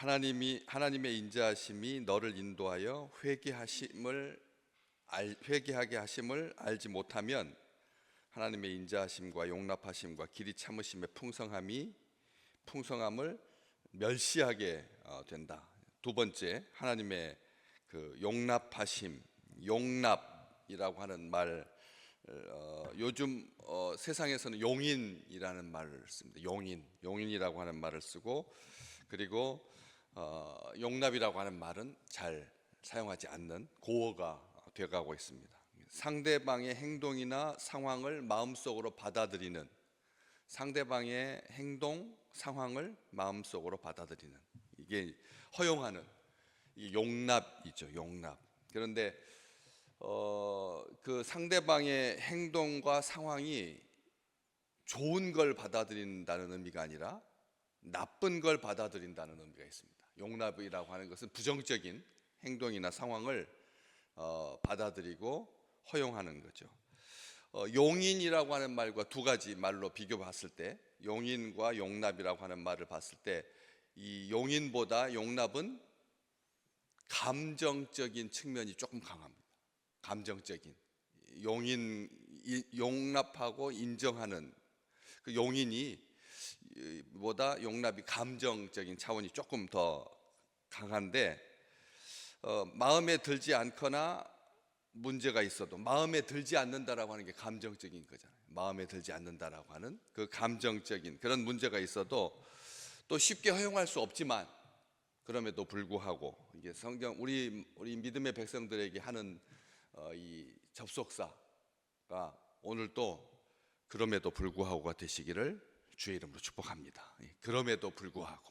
하나님의 인자하심이 너를 인도하여 회개하게 하심을 알지 못하면 하나님의 인자하심과 용납하심과 길이 참으심의 풍성함을 멸시하게 된다. 두 번째, 하나님의 그 용납이라고 하는 말, 요즘 세상에서는 용인이라는 말을 씁니다. 용인이라고 하는 말을 쓰고, 그리고 용납이라고 하는 말은 잘 사용하지 않는 고어가 되어가고 있습니다. 상대방의 행동이나 상황을 마음속으로 받아들이는, 상대방의 행동, 상황을 마음속으로 받아들이는, 이게 허용하는 이 용납이죠. 용납. 그런데 그 상대방의 행동과 상황이 좋은 걸 받아들인다는 의미가 아니라 나쁜 걸 받아들인다는 의미가 있습니다. 용납이라고 하는 것은 부정적인 행동이나 상황을 받아들이고 허용하는 거죠. 용인이라고 하는 말과 두 가지 말로 비교 봤을 때, 용인과 용납이라고 하는 말을 봤을 때, 이 용인보다 용납은 감정적인 측면이 조금 강합니다. 감정적인, 용납하고 인정하는 그 용인이 보다 용납이 감정적인 차원이 조금 더 강한데, 마음에 들지 않거나 문제가 있어도 마음에 들지 않는다라고 하는 게 감정적인 거잖아요. 마음에 들지 않는다라고 하는 그 감정적인 그런 문제가 있어도 또 쉽게 허용할 수 없지만, 그럼에도 불구하고 이게 성경 우리 믿음의 백성들에게 하는 이 접속사가 오늘 또 그럼에도 불구하고가 되시기를 주의 이름으로 축복합니다. 그럼에도 불구하고,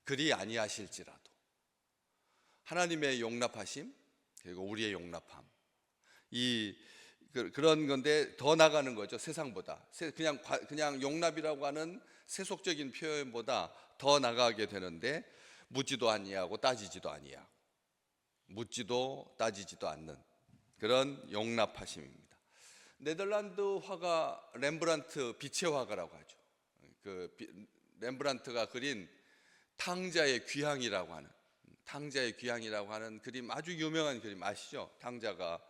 그리 아니하실지라도 하나님의 용납하심, 그리고 우리의 용납함, 그런 건데 더 나가는 거죠. 세상보다 그냥 용납이라고 하는 세속적인 표현보다 더 나가게 되는데, 묻지도 아니하고 따지지도 아니하고, 묻지도 따지지도 않는 그런 용납하심입니다. 네덜란드 화가 렘브란트 빛의 화가라고 하죠. 그 렘브란트가 그린 탕자의 귀향이라고 하는 그림, 아주 유명한 그림 아시죠? 탕자가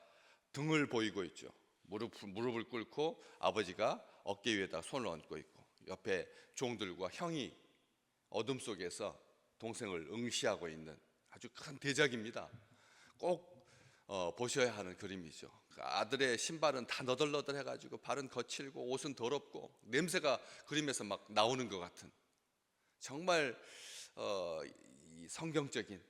등을 보이고 있죠. 무릎을 꿇고 아버지가 어깨 위에다 손을 얹고 있고, 옆에 종들과 형이 어둠 속에서 동생을 응시하고 있는 아주 큰 대작입니다. 꼭 보셔야 하는 그림이죠. 아들의 신발은 다 너덜너덜 해가지고 발은 거칠고 옷은 더럽고 냄새가 그림에서 막 나오는 것 같은, 정말 이 성경적인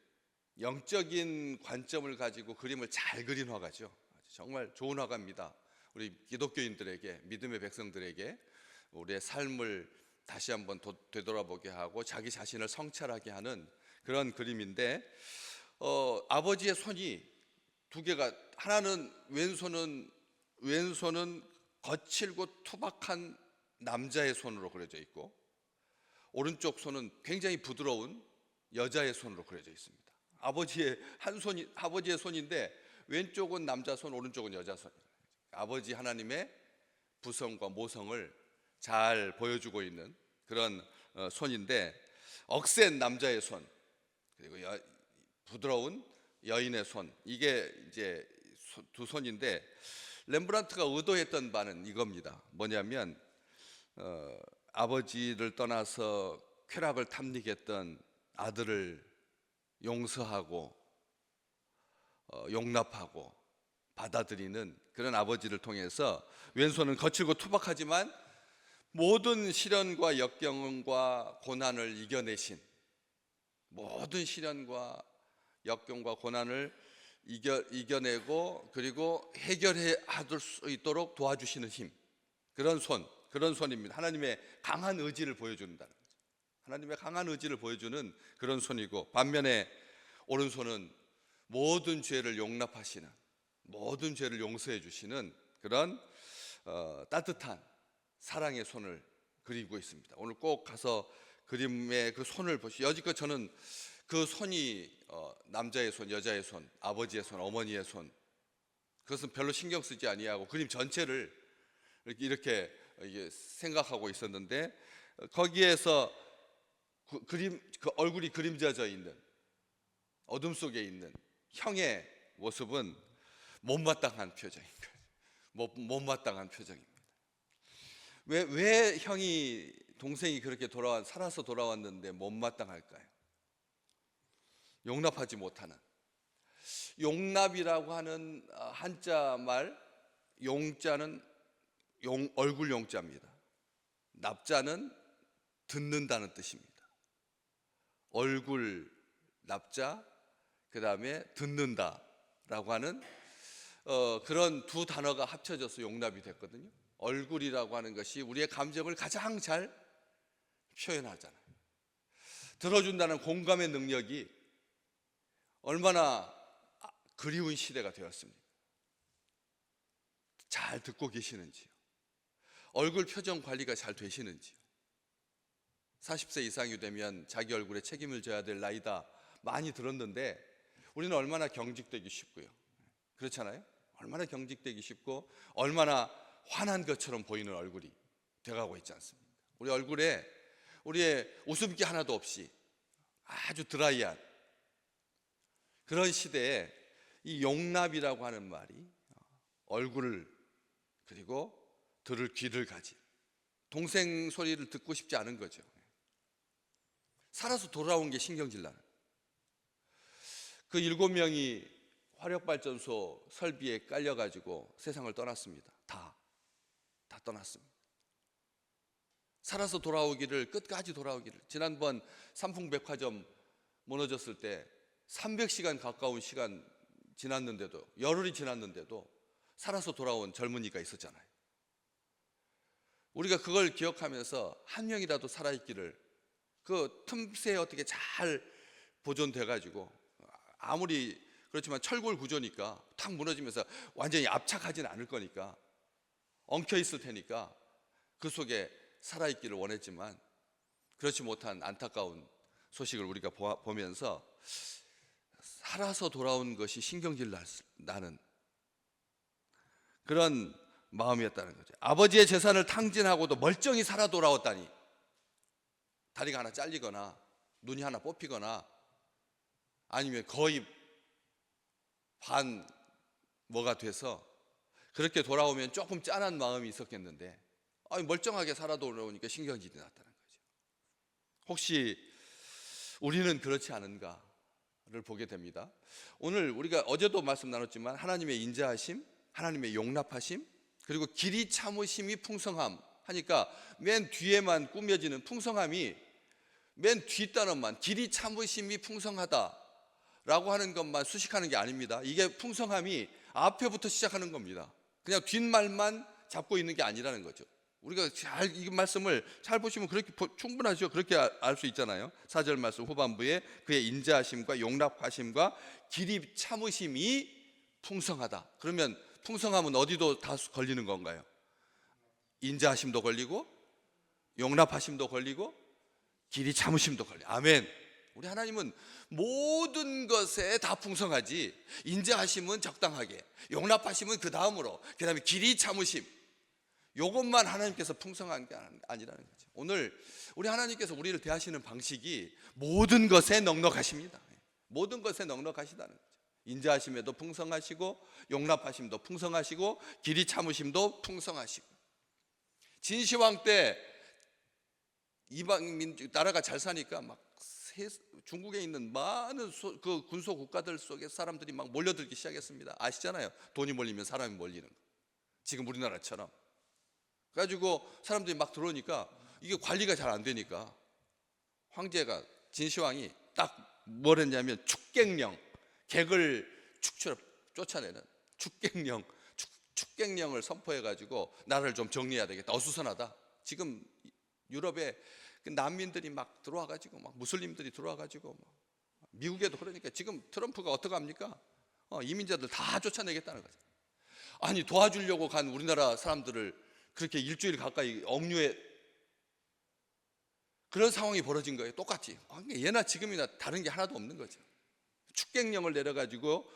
영적인 관점을 가지고 그림을 잘 그린 화가죠. 정말 좋은 화가입니다. 우리 기독교인들에게, 믿음의 백성들에게 우리의 삶을 다시 한번 되돌아보게 하고 자기 자신을 성찰하게 하는 그런 그림인데, 아버지의 손이 두 개가, 하나는 왼손은 거칠고 투박한 남자의 손으로 그려져 있고, 오른쪽 손은 굉장히 부드러운 여자의 손으로 그려져 있습니다. 아버지의 손인데 왼쪽은 남자 손, 오른쪽은 여자 손. 아버지 하나님의 부성과 모성을 잘 보여주고 있는 그런 손인데, 억센 남자의 손, 그리고 부드러운 여인의 손, 이게 이제 두 손인데, 렘브란트가 의도했던 바는 이겁니다. 뭐냐면 아버지를 떠나서 쾌락을 탐닉했던 아들을 용서하고 용납하고 받아들이는 그런 아버지를 통해서, 왼손은 거칠고 투박하지만 모든 시련과 역경과 고난을 이겨내신, 모든 시련과 역경과 고난을 이겨내고 그리고 해결해 할 수 있도록 도와주시는 힘, 그런 손입니다. 하나님의 강한 의지를 보여준다는 거죠. 하나님의 강한 의지를 보여주는 그런 손이고, 반면에 오른손은 모든 죄를 용납하시는, 모든 죄를 용서해 주시는 그런 따뜻한 사랑의 손을 그리고 있습니다. 오늘 꼭 가서 그림의 그 손을 보시죠. 여지껏 저는 그 손이 남자의 손, 여자의 손, 아버지의 손, 어머니의 손, 그것은 별로 신경 쓰지 아니하고 그림 전체를 이렇게 생각하고 있었는데, 거기에서 그 얼굴이 그림자져 있는 어둠 속에 있는 형의 모습은 못마땅한 표정인 거예요. 못마땅한 표정입니다. 왜 형이 동생이 그렇게 살아서 돌아왔는데 못마땅할까요? 용납하지 못하는, 용납이라고 하는 한자 말, 용자는 얼굴 용자입니다. 납자는 듣는다는 뜻입니다. 얼굴 납자, 그 다음에 듣는다라고 하는 그런 두 단어가 합쳐져서 용납이 됐거든요. 얼굴이라고 하는 것이 우리의 감정을 가장 잘 표현하잖아요. 들어준다는 공감의 능력이 얼마나 그리운 시대가 되었습니까? 잘 듣고 계시는지요? 얼굴 표정 관리가 잘 되시는지요? 40세 이상이 되면 자기 얼굴에 책임을 져야 될 나이다 많이 들었는데 우리는 얼마나 경직되기 쉽고요. 그렇잖아요? 얼마나 경직되기 쉽고 얼마나 화난 것처럼 보이는 얼굴이 돼가고 있지 않습니까? 우리 얼굴에 우리의 웃음기 하나도 없이 아주 드라이한 그런 시대에 이 용납이라고 하는 말이 얼굴을 그리고 들을 귀를 가진 동생 소리를 듣고 싶지 않은 거죠. 살아서 돌아온 게 신경질 나는. 그 7명이 화력발전소 설비에 깔려가지고 세상을 떠났습니다. 다 떠났습니다. 살아서 돌아오기를, 끝까지 돌아오기를. 지난번 삼풍백화점 무너졌을 때 300시간 가까운 시간 지났는데도, 열흘이 지났는데도 살아서 돌아온 젊은이가 있었잖아요. 우리가 그걸 기억하면서 한 명이라도 살아있기를, 그 틈새에 어떻게 잘 보존돼가지고, 아무리 그렇지만 철골 구조니까 탁 무너지면서 완전히 압착하지는 않을 거니까, 엉켜 있을 테니까 그 속에 살아있기를 원했지만 그렇지 못한 안타까운 소식을 우리가 보면서 살아서 돌아온 것이 신경질 나는 그런 마음이었다는 거죠. 아버지의 재산을 탕진하고도 멀쩡히 살아 돌아왔다니, 다리가 하나 잘리거나 눈이 하나 뽑히거나 아니면 거의 반 뭐가 돼서 그렇게 돌아오면 조금 짠한 마음이 있었겠는데 멀쩡하게 살아 돌아오니까 신경질이 났다는 거죠. 혹시 우리는 그렇지 않은가를 보게 됩니다. 오늘 우리가 어제도 말씀 나눴지만 하나님의 인자하심, 하나님의 용납하심, 그리고 길이 참으심이 풍성함 하니까 맨 뒤에만 꾸며지는 풍성함이 맨 뒷단어만 길이 참으심이 풍성하다라고 하는 것만 수식하는 게 아닙니다. 이게 풍성함이 앞에부터 시작하는 겁니다. 그냥 뒷말만 잡고 있는 게 아니라는 거죠. 우리가 이 말씀을 잘 보시면 그렇게 충분하죠. 그렇게 알 수 있잖아요. 4절 말씀 후반부에 그의 인자하심과 용납하심과 길이 참으심이 풍성하다. 그러면 풍성함은 어디도 다 걸리는 건가요? 인자하심도 걸리고 용납하심도 걸리고 길이 참으심도 걸려. 아멘. 우리 하나님은 모든 것에 다 풍성하지, 인자하심은 적당하게, 용납하심은 그 다음으로, 그 다음에 길이 참으심, 요것만 하나님께서 풍성한 게 아니라는 거죠. 오늘 우리 하나님께서 우리를 대하시는 방식이 모든 것에 넉넉하십니다. 모든 것에 넉넉하시다는 거죠. 인자하심에도 풍성하시고 용납하심도 풍성하시고 길이 참으심도 풍성하시고. 진시황 때 이방 나라가 잘 사니까 막 중국에 있는 많은 그 군소 국가들 속에 사람들이 막 몰려들기 시작했습니다. 아시잖아요. 돈이 몰리면 사람이 몰리는 거. 지금 우리나라처럼. 그래가지고 사람들이 막 들어오니까 이게 관리가 잘 안 되니까 황제가, 진시황이 딱 뭘 했냐면 축객령, 객을 축처럼 쫓아내는 축객령을 선포해가지고 나라를 좀 정리해야 되겠다. 어수선하다. 지금 유럽에 난민들이 막 들어와가지고, 막 무슬림들이 들어와가지고, 미국에도 그러니까 지금 트럼프가 어떻게 합니까? 이민자들 다 쫓아내겠다는 거죠. 아니, 도와주려고 간 우리나라 사람들을 그렇게 일주일 가까이 억류해, 그런 상황이 벌어진 거예요. 똑같이. 예나 지금이나 다른 게 하나도 없는 거죠. 축객령을 내려가지고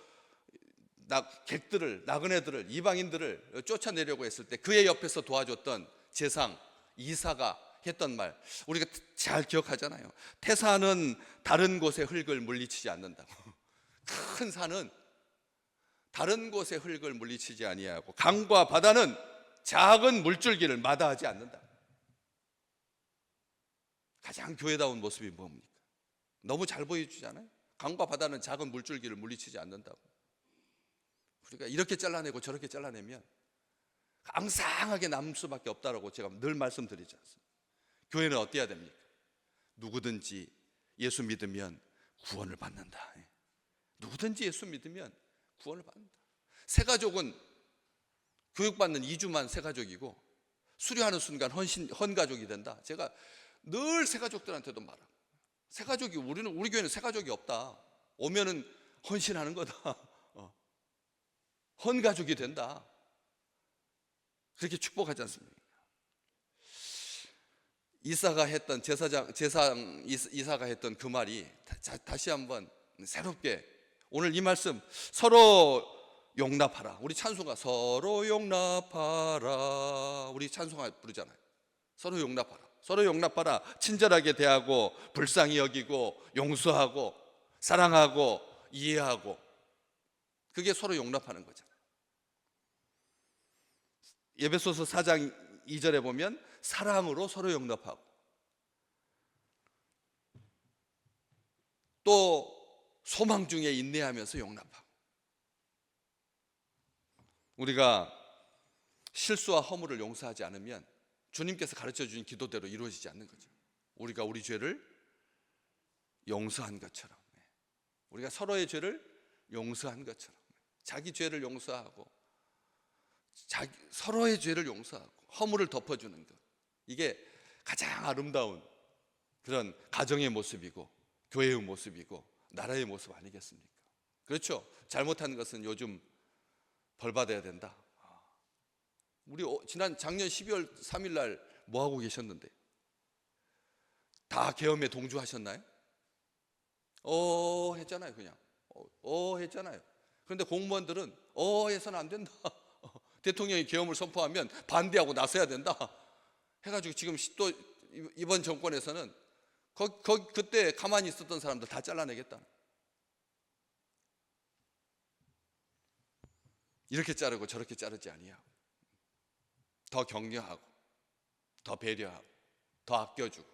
객들을, 나그네들을, 이방인들을 쫓아내려고 했을 때 그의 옆에서 도와줬던 재상 이사가 했던 말 우리가 잘 기억하잖아요. 태산은 다른 곳의 흙을 물리치지 않는다고. 큰 산은 다른 곳의 흙을 물리치지 아니하고 강과 바다는 작은 물줄기를 마다하지 않는다. 가장 교회다운 모습이 뭡니까? 너무 잘 보여주잖아요. 강과 바다는 작은 물줄기를 물리치지 않는다고. 우리가 이렇게 잘라내고 저렇게 잘라내면 앙상하게 남을 수밖에 없다라고 제가 늘 말씀드리지 않습니까? 교회는 어때야 됩니까? 누구든지 예수 믿으면 구원을 받는다. 누구든지 예수 믿으면 구원을 받는다. 새가족은 교육받는 2주만 새가족이고 수료하는 순간 헌가족이 된다. 제가 늘 새가족들한테도 말하고, 우리 교회는 새가족이 없다. 오면은 헌신하는 거다. 헌가족이 된다. 그렇게 축복하지 않습니까? 이사가 했던 이사가 했던 그 말이 다시 한번 새롭게 오늘 이 말씀, 서로 용납하라. 우리 찬송가 서로 용납하라. 우리 찬송가 부르잖아요. 서로 용납하라. 서로 용납하라. 친절하게 대하고 불쌍히 여기고 용서하고 사랑하고 이해하고, 그게 서로 용납하는 거잖아요. 에베소서 4장 2절에 보면 사랑으로 서로 용납하고, 또 소망 중에 인내하면서 용납하고. 우리가 실수와 허물을 용서하지 않으면 주님께서 가르쳐 주신 기도대로 이루어지지 않는 거죠. 우리가 우리 죄를 용서한 것처럼, 우리가 서로의 죄를 용서한 것처럼 자기 죄를 용서하고 서로의 죄를 용서하고 허물을 덮어주는 것, 이게 가장 아름다운 그런 가정의 모습이고 교회의 모습이고 나라의 모습 아니겠습니까? 그렇죠. 잘못한 것은 요즘 벌 받아야 된다. 우리 작년 12월 3일 날 뭐 하고 계셨는데? 다 계엄에 동조하셨나요? 했잖아요. 그냥 했잖아요. 그런데 공무원들은 해서는 안 된다. 대통령이 계엄을 선포하면 반대하고 나서야 된다 해가지고 지금 또 이번 정권에서는 그때 가만히 있었던 사람들 다 잘라내겠다. 이렇게 자르고 저렇게 자르지 아니하고, 더 격려하고 더 배려하고 더 아껴주고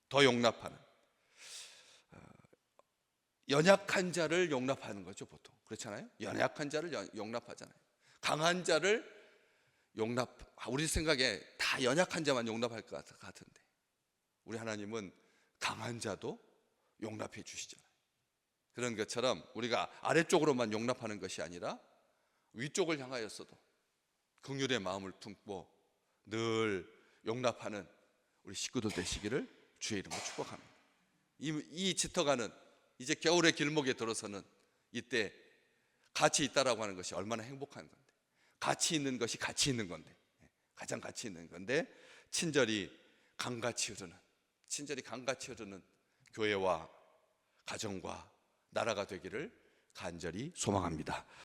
더 용납하는, 연약한 자를 용납하는 거죠. 보통 그렇잖아요. 연약한 자를 용납하잖아요. 강한 자를 우리 생각에 다 연약한 자만 용납할 것 같은데, 우리 하나님은 강한 자도 용납해 주시잖아요. 그런 것처럼 우리가 아래쪽으로만 용납하는 것이 아니라 위쪽을 향하여서도 긍휼의 마음을 품고 늘 용납하는 우리 식구들 되시기를 주의 이름으로 축복합니다. 이 짙어가는 이제 겨울의 길목에 들어서는 이때 같이 있다라고 하는 것이 얼마나 행복한 건데, 같이 있는 것이 가치 있는 건데, 가장 가치 있는 건데, 친절이 강같이 흐르는 교회와 가정과 나라가 되기를 간절히 소망합니다.